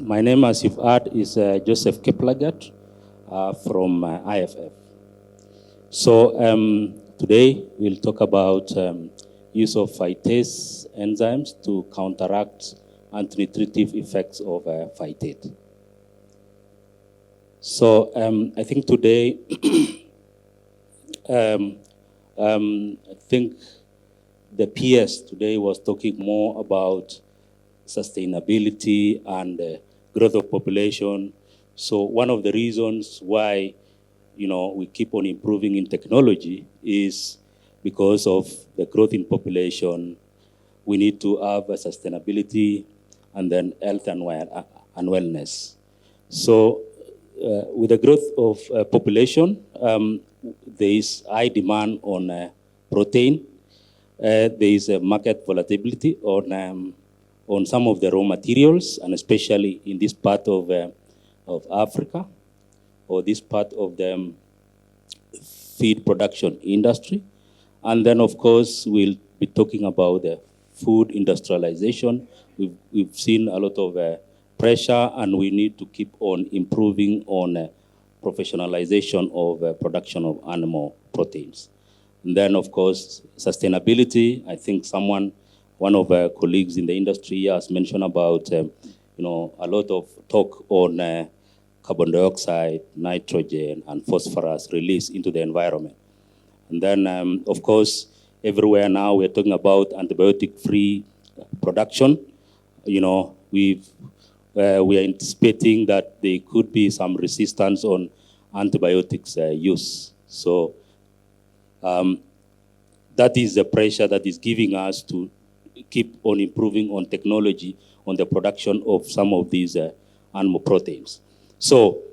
My name, as you've heard, is Joseph Kiplagat from IFF. So today we'll talk about use of phytase enzymes to counteract antinutritive effects of phytate. So I think today, I think the PS today was talking more about sustainability and growth of population. So one of the reasons why, we keep on improving in technology is because of the growth in population. We need to have a sustainability and then health and wellness. So with the growth of population, there is high demand on protein. There is a market volatility on some of the raw materials, and especially in this part of Africa, or this part of the feed production industry. And then, of course, we'll be talking about the food industrialization. We've seen a lot of pressure, and we need to keep on improving on professionalization of production of animal proteins. And then, of course, sustainability. I think one of our colleagues in the industry has mentioned about, a lot of talk on carbon dioxide, nitrogen, and phosphorus released into the environment. And then, of course, everywhere now we're talking about antibiotic-free production. We are anticipating that there could be some resistance on antibiotics use. So that is the pressure that is giving us to keep on improving on technology on the production of some of these animal proteins. So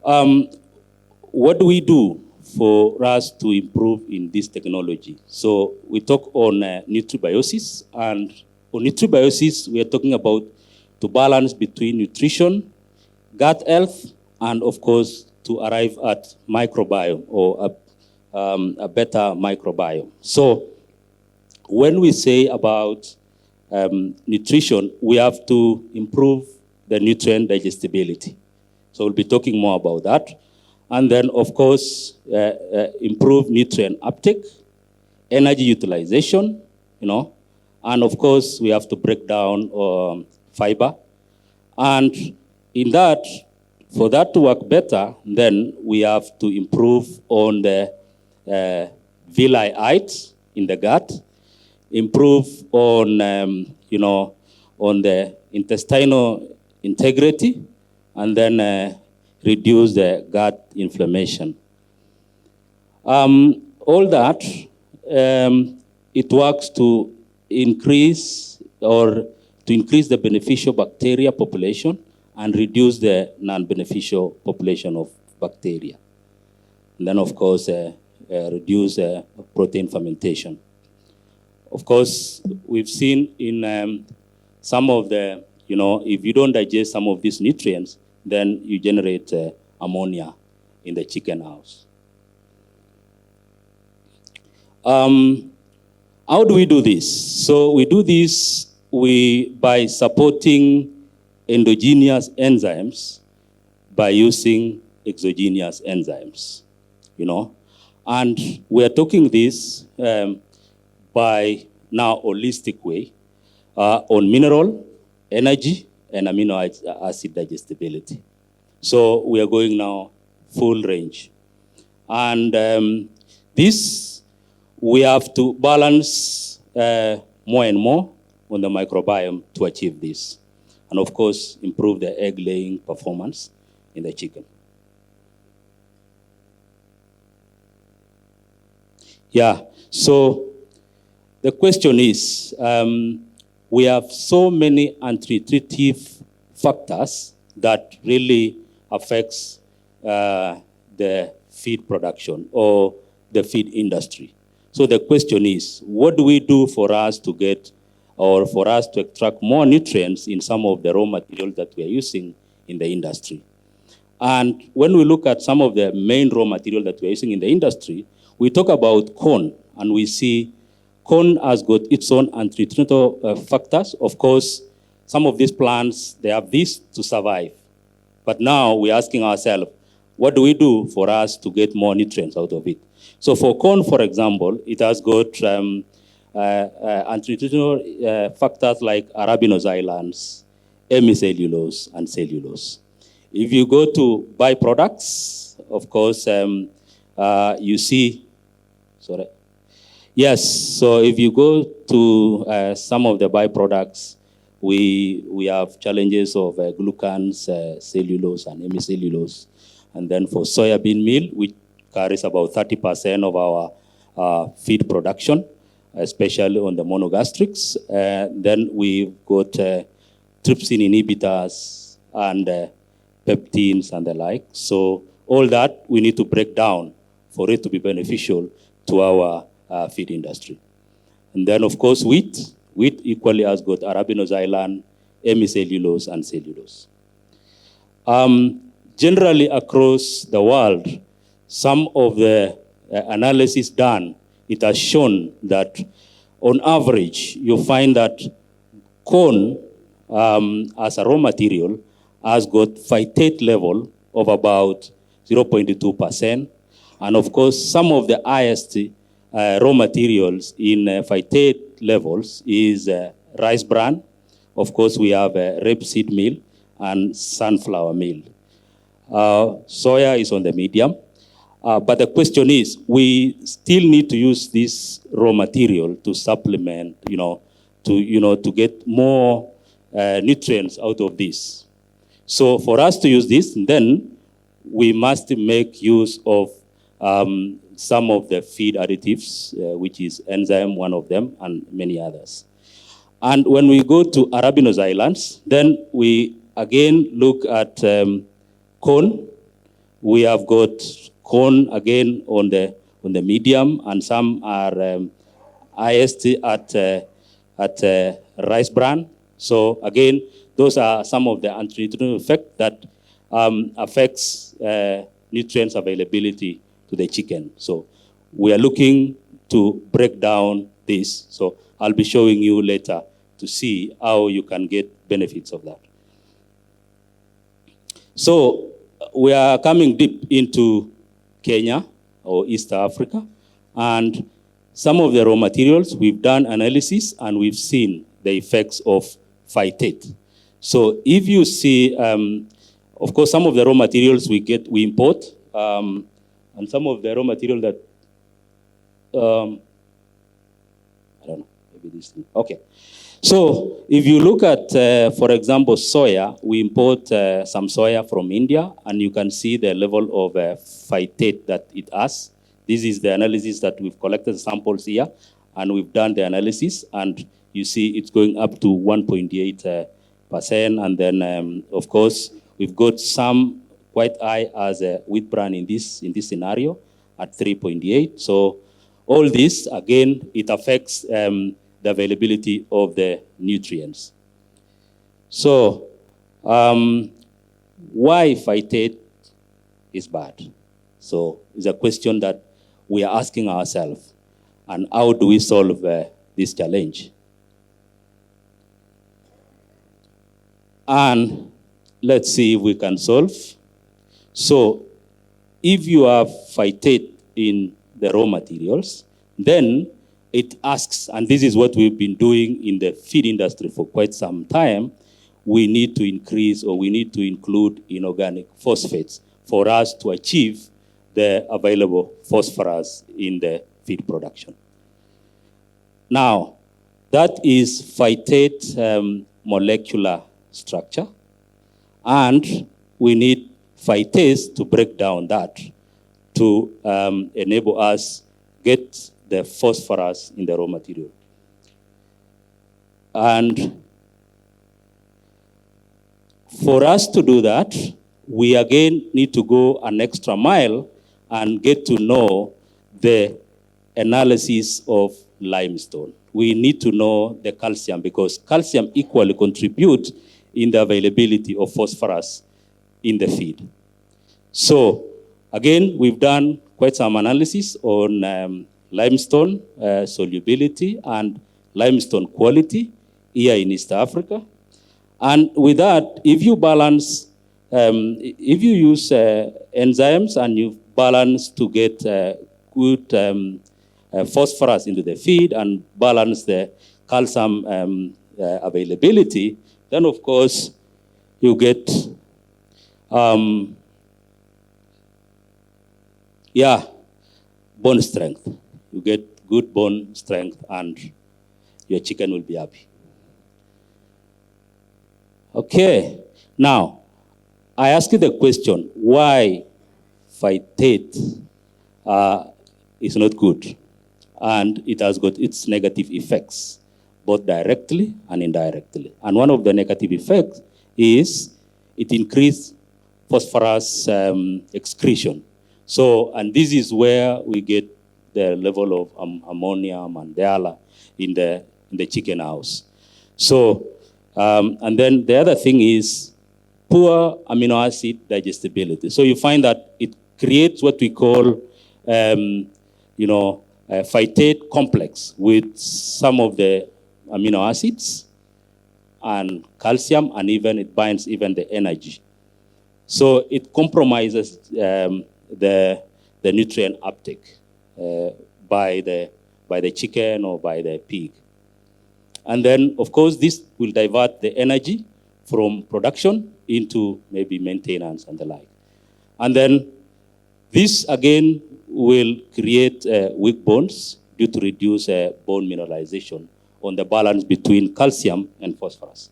what do we do for us to improve in this technology? So we talk on nutribiosis, and on nutribiosis, we are talking about to balance between nutrition, gut health, and of course, to arrive at microbiome or a better microbiome. So when we say about nutrition, we have to improve the nutrient digestibility. So we'll be talking more about that. And then, of course, improve nutrient uptake, energy utilization, and of course, we have to break down fiber. And in that, for that to work better, then we have to improve on the villi height in the gut, improve on, on the intestinal integrity, and then reduce the gut inflammation. All that, it works to increase the beneficial bacteria population and reduce the non-beneficial population of bacteria. And then, of course, reduce protein fermentation. Of course, we've seen in some of the, if you don't digest some of these nutrients, then you generate ammonia in the chicken house. How do we do this? So we do this by supporting endogenous enzymes by using exogenous enzymes, And we are talking this by now holistic way on mineral, energy, and amino acid digestibility. So we are going now full range. And this, we have to balance more and more on the microbiome to achieve this. And of course, improve the egg laying performance in the chicken. Yeah, so the question is, we have so many antinutritive factors that really affects the feed production or the feed industry. So the question is, what do we do for us to get or for us to extract more nutrients in some of the raw materials that we are using in the industry? And when we look at some of the main raw material that we are using in the industry, we talk about corn, and we see corn has got its own antinutritional factors. Of course, some of these plants, they have this to survive. But now we're asking ourselves, what do we do for us to get more nutrients out of it? So for corn, for example, it has got antinutritional factors like arabinose islands, hemicellulose, and cellulose. If you go to byproducts, of course, you see, sorry. Yes, so if you go to some of the byproducts, we have challenges of glucans, cellulose, and hemicellulose. And then for soybean meal, which carries about 30% of our feed production, especially on the monogastrics. Then we've got trypsin inhibitors and peptines and the like. So all that we need to break down for it to be beneficial to our feed industry. And then, of course, wheat. Wheat equally has got arabinose island, hemicellulose, and cellulose. Generally across the world, some of the analysis done, it has shown that on average, you find that corn as a raw material has got phytate level of about 0.2%. And of course, some of the highest raw materials in phytate levels is rice bran. Of course, we have rapeseed meal and sunflower meal. Soya is on the medium. But the question is, we still need to use this raw material to supplement, to get more nutrients out of this. So for us to use this, then we must make use of some of the feed additives, which is enzyme, one of them, and many others. And when we go to arabinose islands, then we again look at corn. We have got corn again on the medium, and some are highest at rice bran. So again, those are some of the antinutritional effects that affects nutrients availability to the chicken. So we are looking to break down this. So I'll be showing you later to see how you can get benefits of that. So we are coming deep into Kenya or East Africa, and some of the raw materials, we've done analysis and we've seen the effects of phytate. So if you see, of course, some of the raw materials we import, and some of the raw material that, I don't know, maybe this thing. Okay. So if you look at, for example, soya, we import some soya from India, and you can see the level of phytate that it has. This is the analysis that we've collected samples here, and we've done the analysis, and you see it's going up to 1.8%, and then, of course, we've got some quite high as a wheat bran in this scenario at 3.8. So all this, again, it affects the availability of the nutrients. So why phytate is bad? So it's a question that we are asking ourselves, and how do we solve this challenge? And let's see if we can solve. So if you have phytate in the raw materials, then it asks, and this is what we've been doing in the feed industry for quite some time, we need to increase, or we need to include inorganic phosphates for us to achieve the available phosphorus in the feed production. Now, that is phytate molecular structure, and we need phytase to break down that to enable us get the phosphorus in the raw material. And for us to do that, we again need to go an extra mile and get to know the analysis of limestone. We need to know the calcium, because calcium equally contributes in the availability of phosphorus in the feed. So again, we've done quite some analysis on limestone solubility and limestone quality here in East Africa. And with that, if you balance, if you use enzymes and you balance to get good phosphorus into the feed and balance the calcium availability, then of course you get, bone strength. You get good bone strength and your chicken will be happy. Okay, now I ask you the question, why phytate is not good? And it has got its negative effects, both directly and indirectly. And one of the negative effects is it increased phosphorus excretion. So, and this is where we get the level of ammonium and diala in the chicken house. So, and then the other thing is poor amino acid digestibility. So you find that it creates what we call, phytate complex with some of the amino acids and calcium, and even it binds even the energy. So it compromises the nutrient uptake by the chicken or by the pig. And then, of course, this will divert the energy from production into maybe maintenance and the like. And then this again will create weak bones due to reduce bone mineralization on the balance between calcium and phosphorus.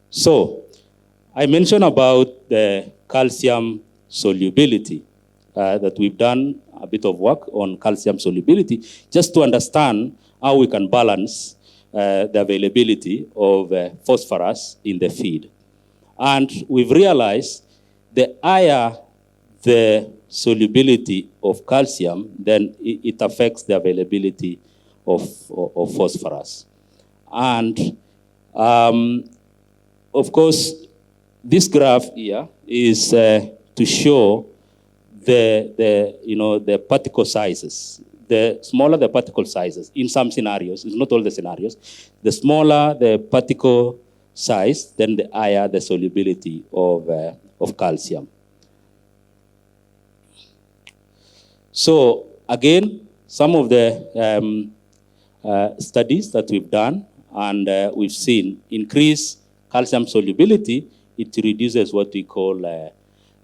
So I mentioned about the calcium solubility, that we've done a bit of work on calcium solubility just to understand how we can balance the availability of phosphorus in the feed. And we've realized the higher the solubility of calcium, then it affects the availability of phosphorus. And of course, this graph here is to show the particle sizes. The smaller the particle sizes, in some scenarios, it's not all the scenarios, the smaller the particle size, then the higher the solubility of calcium. So again, some of the studies that we've done, and we've seen increased calcium solubility, it reduces what we call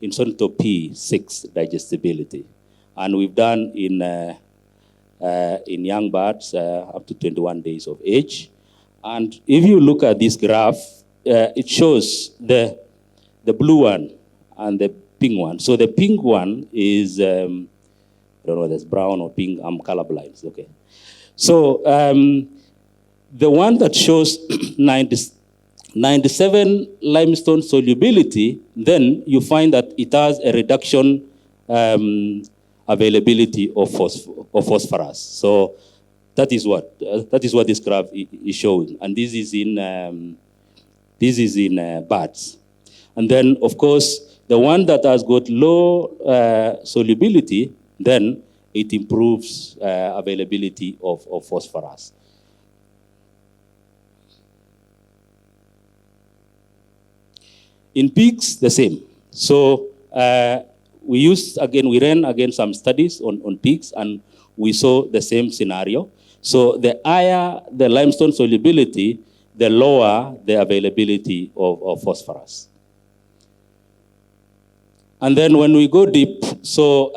P6 digestibility. And we've done in young birds up to 21 days of age. And if you look at this graph, it shows the blue one and the pink one. So the pink one is, I don't know whether it's brown or pink, I'm colorblind, okay. So the one that shows 97 limestone solubility, then you find that it has a reduction availability of phosphorus. So that is what this graph is showing, and this is in bats. And then, of course, the one that has got low solubility, then it improves availability of phosphorus. In pigs, the same. So we ran again some studies on pigs, and we saw the same scenario. So the higher the limestone solubility, the lower the availability of phosphorus. And then when we go deep, so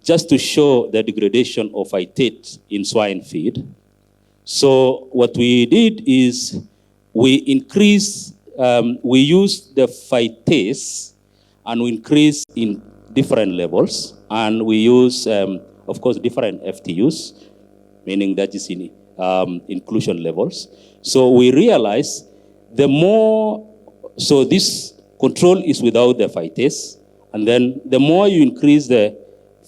just to show the degradation of phytate in swine feed, so what we did is we increased, we used the Phytase, and we increased in different levels, and we use, of course, different FTUs, meaning that is in inclusion levels. So we realized the more, so this control is without the Phytase, and then the more you increase the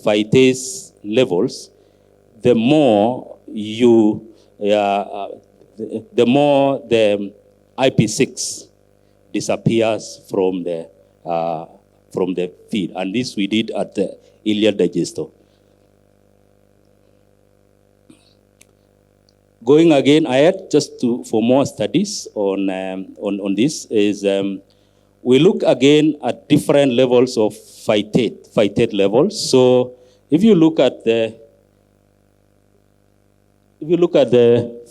Phytase levels, the more you, the more the IP6 disappears from the feed, and this we did at the ileal digester. Going again ahead, just for more studies on this, is we look again at different levels of phytate levels. So if you look at the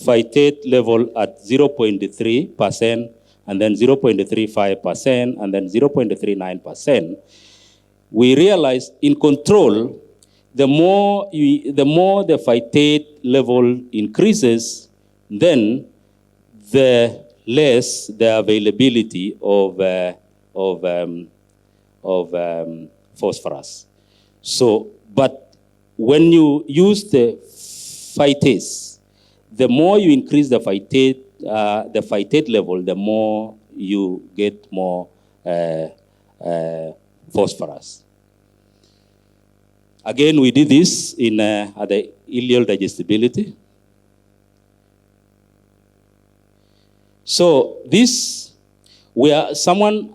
phytate level at 0.3%, and then 0.35%, and then 0.39%, we realize in control, the more the phytate level increases, then the less the availability of phosphorus. So, but when you use the phytase, the more you increase the phytate level, the more you get more phosphorus. Again, we did this in at the ileal digestibility. So this, in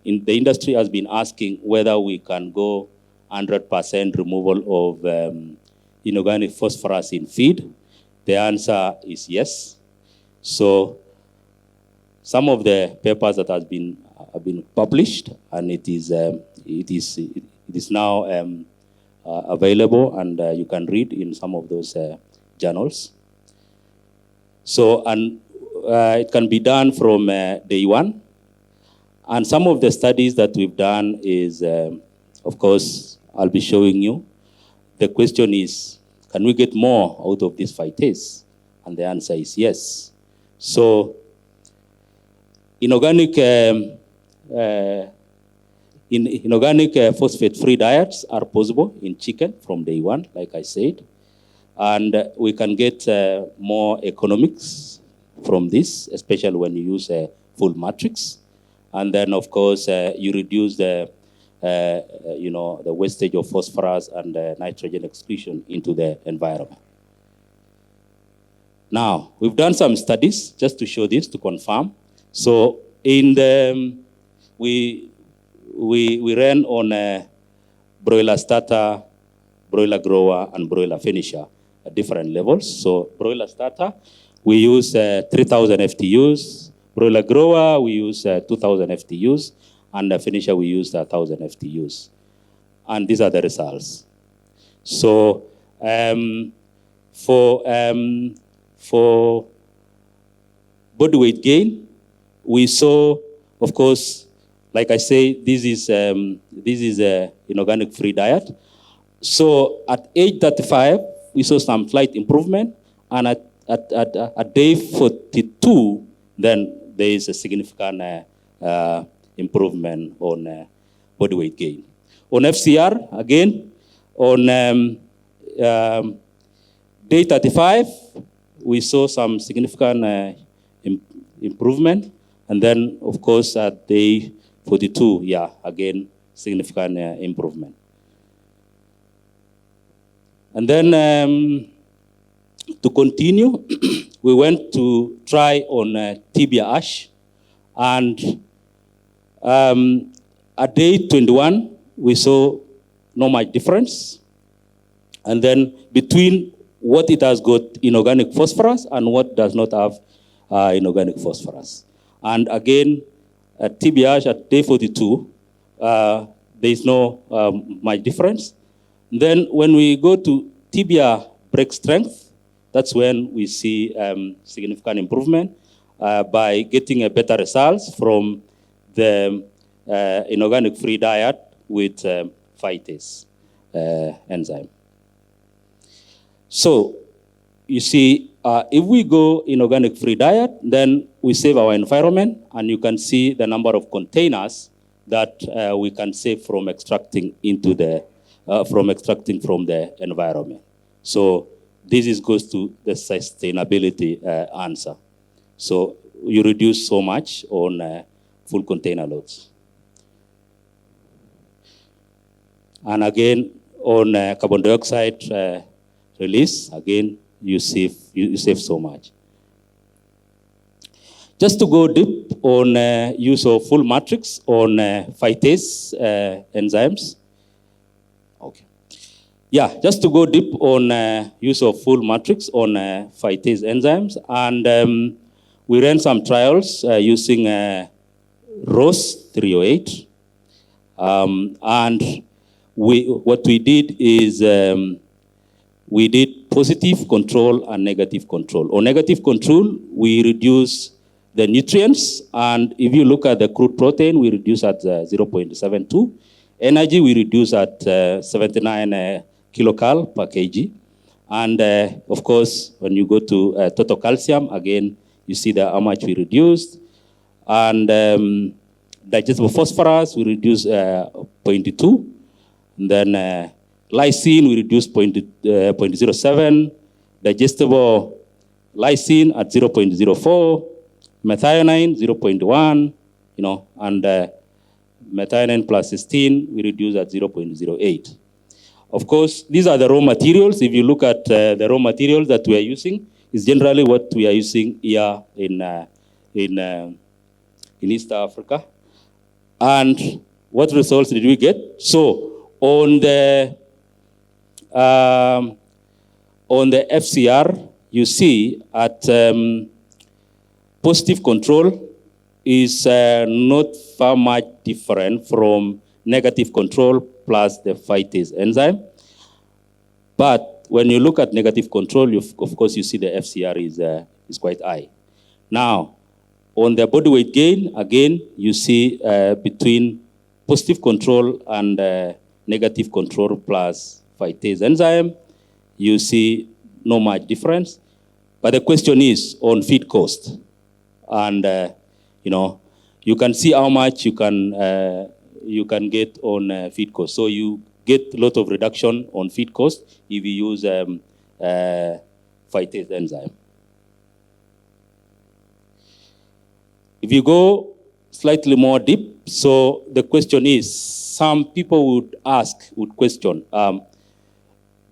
the industry has been asking whether we can go 100% removal of inorganic phosphorus in feed. The answer is yes. So some of the papers that have been published, and it is now available, and you can read in some of those journals. So, and it can be done from day one. And some of the studies that we've done is, of course, I'll be showing you. The question is, can we get more out of this phytase? And the answer is yes. So, inorganic phosphate-free diets are possible in chicken from day one, like I said. And we can get more economics from this, especially when you use a full matrix. And then, of course, you reduce the wastage of phosphorus and nitrogen excretion into the environment. Now, we've done some studies just to show this, to confirm. So, we ran on broiler starter, broiler grower, and broiler finisher at different levels. So, broiler starter, we use 3,000 FTUs. Broiler grower, we use 2,000 FTUs. And the finisher, we use 1,000 FTUs. And these are the results. So, for body weight gain, we saw, of course, like I say, this is an inorganic free diet. So at age 35, we saw some slight improvement, and at day 42, then there is a significant improvement on body weight gain. On FCR, again, on day 35, we saw some significant improvement. And then, of course, at day 42, yeah, again, significant improvement. And then, to continue, we went to try on tibia ash. And at day 21, we saw not much difference. And then between what it has got inorganic phosphorus and what does not have inorganic phosphorus. And again, at tibia ash at day 42, there is no much difference. Then when we go to tibia break strength, that's when we see significant improvement by getting a better results from the inorganic free diet with phytase enzyme. So, you see, if we go inorganic free diet, then we save our environment, and you can see the number of containers that we can save from extracting into the from the environment. So this goes to the sustainability answer. So you reduce so much on full container loads. And again, on carbon dioxide release, again, you save so much. Just to go deep on use of full matrix on phytase enzymes. Okay. Yeah, just to go deep on use of full matrix on phytase enzymes. And we ran some trials using ROS 308. And what we did is we did positive control and negative control. On negative control, we reduce the nutrients. And if you look at the crude protein, we reduce at 0.72. Energy, we reduce at 79 kilocal per kg. And of course, when you go to total calcium, again, you see how much we reduced. And digestible phosphorus, we reduce 0.2. And then lysine, we reduce 0.07. Digestible lysine at 0.04. Methionine, 0.1, and methionine plus cysteine, we reduce at 0.08. Of course, these are the raw materials. If you look at the raw materials that we are using, is generally what we are using here in East Africa. And what results did we get? So on the FCR, you see at positive control is not far much different from negative control plus the phytase enzyme. But when you look at negative control, of course, you see the FCR is quite high. Now, on the body weight gain, again, you see between positive control and negative control plus phytase enzyme, you see no much difference. But the question is on feed cost. And, you can see how much you can get on feed cost. So you get a lot of reduction on feed cost if you use phytase enzyme. If you go slightly more deep, so the question is, some people would question,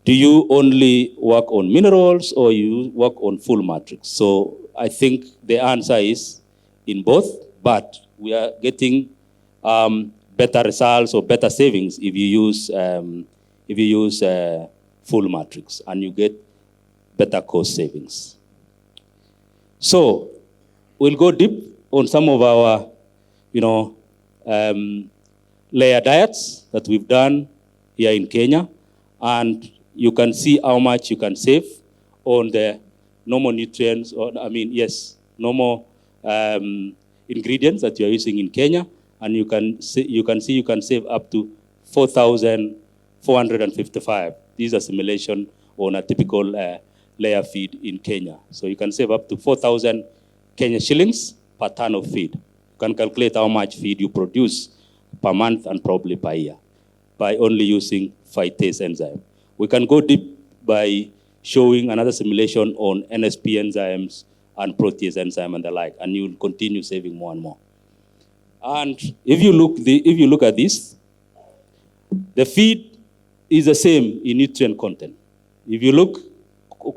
do you only work on minerals or you work on full matrix? So I think the answer is in both, but we are getting better results or better savings if you use full matrix, and you get better cost savings. So we'll go deep on some of our, layer diets that we've done here in Kenya, and you can see how much you can save on the normal nutrients, normal ingredients that you are using in Kenya, and you can save up to 4,455. These are simulation on a typical layer feed in Kenya. So you can save up to 4,000 Kenya shillings per ton of feed. You can calculate how much feed you produce per month and probably per year by only using phytase enzyme. We can go deep by showing another simulation on NSP enzymes and protease enzyme and the like, and you'll continue saving more and more. And if you look at this, the feed is the same in nutrient content. If you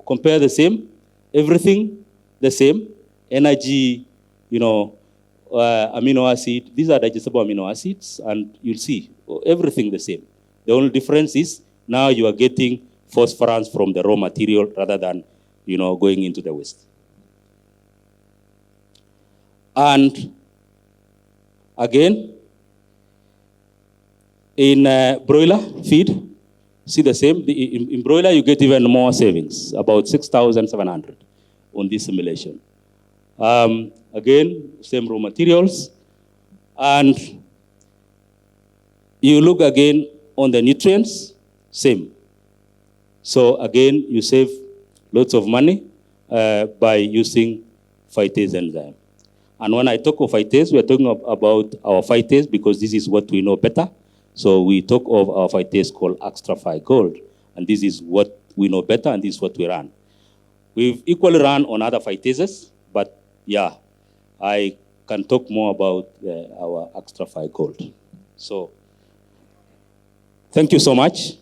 compare the same, everything the same, energy, amino acid, these are digestible amino acids, and you'll see everything the same. The only difference is now you are getting phosphorus from the raw material rather than, going into the waste. And again, in broiler feed, see the same. In broiler, you get even more savings, about 6,700 on this simulation. Again, same raw materials. And you look again on the nutrients, same. So again, you save lots of money by using phytase enzyme. And when I talk of phytase, we are talking about our phytase because this is what we know better. So we talk of our phytase called extra phy gold, and this is what we know better, and this is what we run. We've equally run on other phytases, but yeah, I can talk more about our extra phy gold. So thank you so much.